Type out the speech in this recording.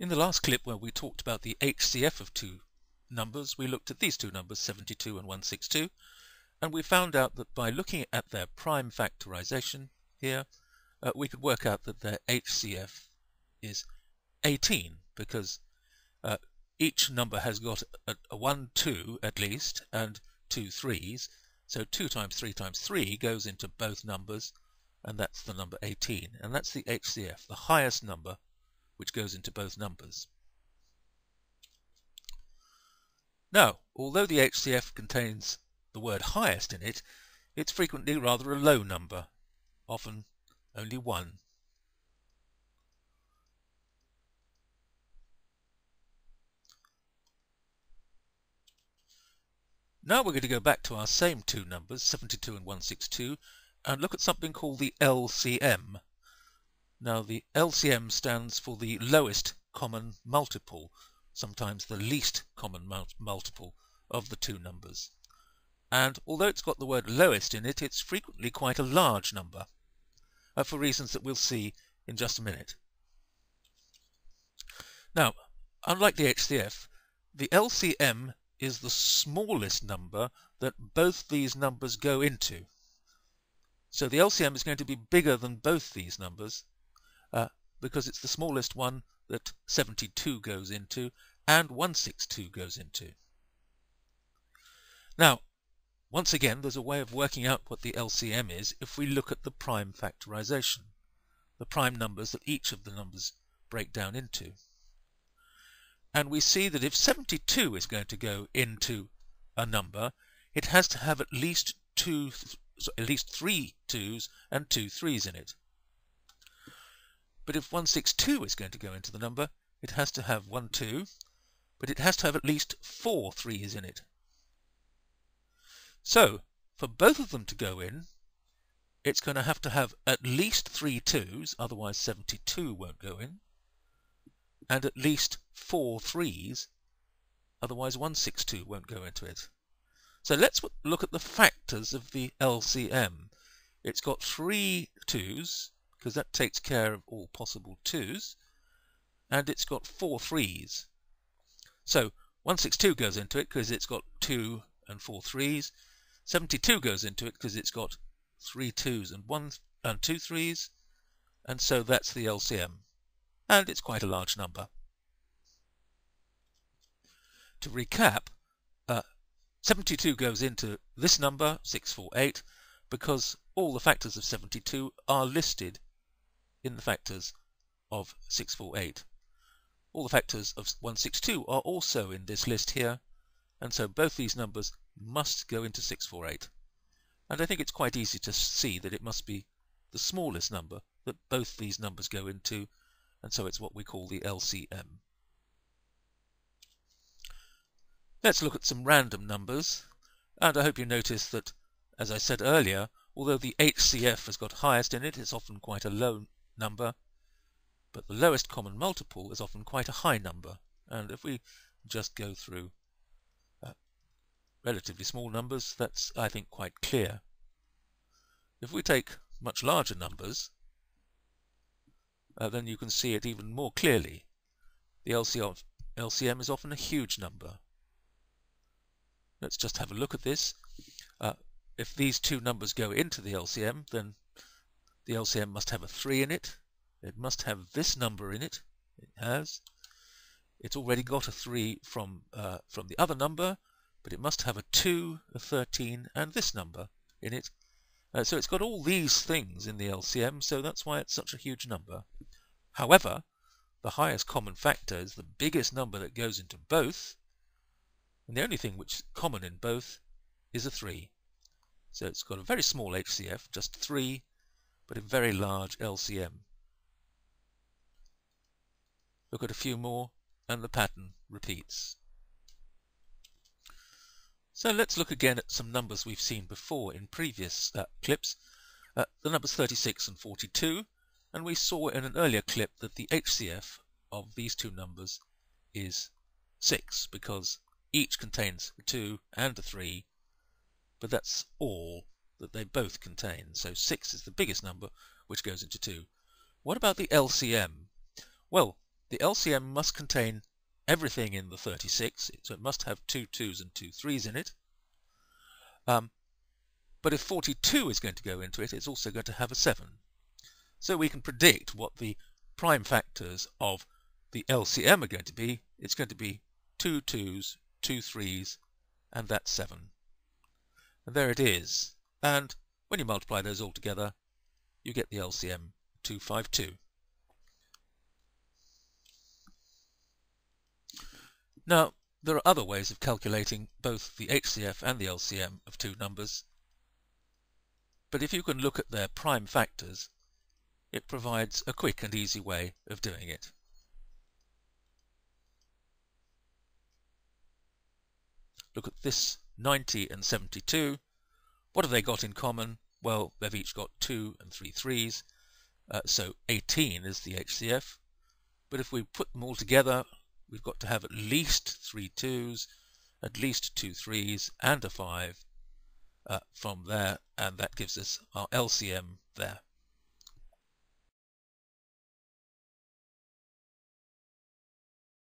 In the last clip where we talked about the HCF of two numbers, we looked at these two numbers, 72 and 162, and we found out that by looking at their prime factorization here, we could work out that their HCF is 18, because each number has got a 1, 2 at least, and 2 3s. So 2 times 3 times 3 goes into both numbers, and that's the number 18. And that's the HCF, the highest number which goes into both numbers. Now, although the HCF contains the word highest in it, it's frequently rather a low number, often only 1. Now we're going to go back to our same two numbers, 72 and 162, and look at something called the LCM. Now the LCM stands for the lowest common multiple, sometimes the least common multiple of the two numbers. And although it's got the word lowest in it, it's frequently quite a large number, for reasons that we'll see in just a minute. Now, unlike the HCF, the LCM is the smallest number that both these numbers go into. So the LCM is going to be bigger than both these numbers because it's the smallest one that 72 goes into and 162 goes into. Now, once again, there's a way of working out what the LCM is if we look at the prime factorization, the prime numbers that each of the numbers break down into. And we see that if 72 is going to go into a number, it has to have at least 3 2s and 2 3s in it. But if 162 is going to go into the number, it has to have 1 2, but it has to have at least 4 3s in it. So, for both of them to go in, it's going to have at least 3 2s, otherwise 72 won't go in, and at least 4 3s, otherwise 162 won't go into it. So let's look at the factors of the LCM. It's got 3 2s, because that takes care of all possible 2s, and it's got 4 3s. So 162 goes into it because it's got 2 and 4 3s. 72 goes into it because it's got 3 2s and 2 3s, and so that's the LCM. And it's quite a large number. To recap, 72 goes into this number, 648, because all the factors of 72 are listed in the factors of 648. All the factors of 162 are also in this list here, and so both these numbers must go into 648. And I think it's quite easy to see that it must be the smallest number that both these numbers go into, and so it's what we call the LCM. Let's look at some random numbers, and I hope you notice that, as I said earlier, although the HCF has got highest in it, it's often quite a low number, but the lowest common multiple is often quite a high number. And if we just go through relatively small numbers, that's, I think, quite clear. If we take much larger numbers, then you can see it even more clearly. The LCM is often a huge number. Let's just have a look at this. If these two numbers go into the LCM, then the LCM must have a 3 in it. It must have this number in it. It has. It's already got a 3 from the other number, but it must have a 2, a 13, and this number in it. So it's got all these things in the LCM, so that's why it's such a huge number. However, the highest common factor is the biggest number that goes into both, and the only thing which is common in both is a 3. So it's got a very small HCF, just 3, but a very large LCM. Look at a few more, and the pattern repeats. So let's look again at some numbers we've seen before in previous clips. The numbers 36 and 42, and we saw in an earlier clip that the HCF of these two numbers is 6, because each contains a 2 and a 3, but that's all that they both contain. So 6 is the biggest number, which goes into 2. What about the LCM? Well, the LCM must contain everything in the 36, so it must have 2 2s and 2 3s in it. But if 42 is going to go into it, it's also going to have a 7. So we can predict what the prime factors of the LCM are going to be. It's going to be 2 2s, 2 3s, and that's 7. And there it is. And when you multiply those all together, you get the LCM 252. Now, there are other ways of calculating both the HCF and the LCM of two numbers, but if you can look at their prime factors, it provides a quick and easy way of doing it. Look at this 90 and 72. What have they got in common? Well, they've each got 2 and 3 3s, so 18 is the HCF. But if we put them all together, we've got to have at least 3 2s, at least 2 3s, and a 5 from there, and that gives us our LCM there.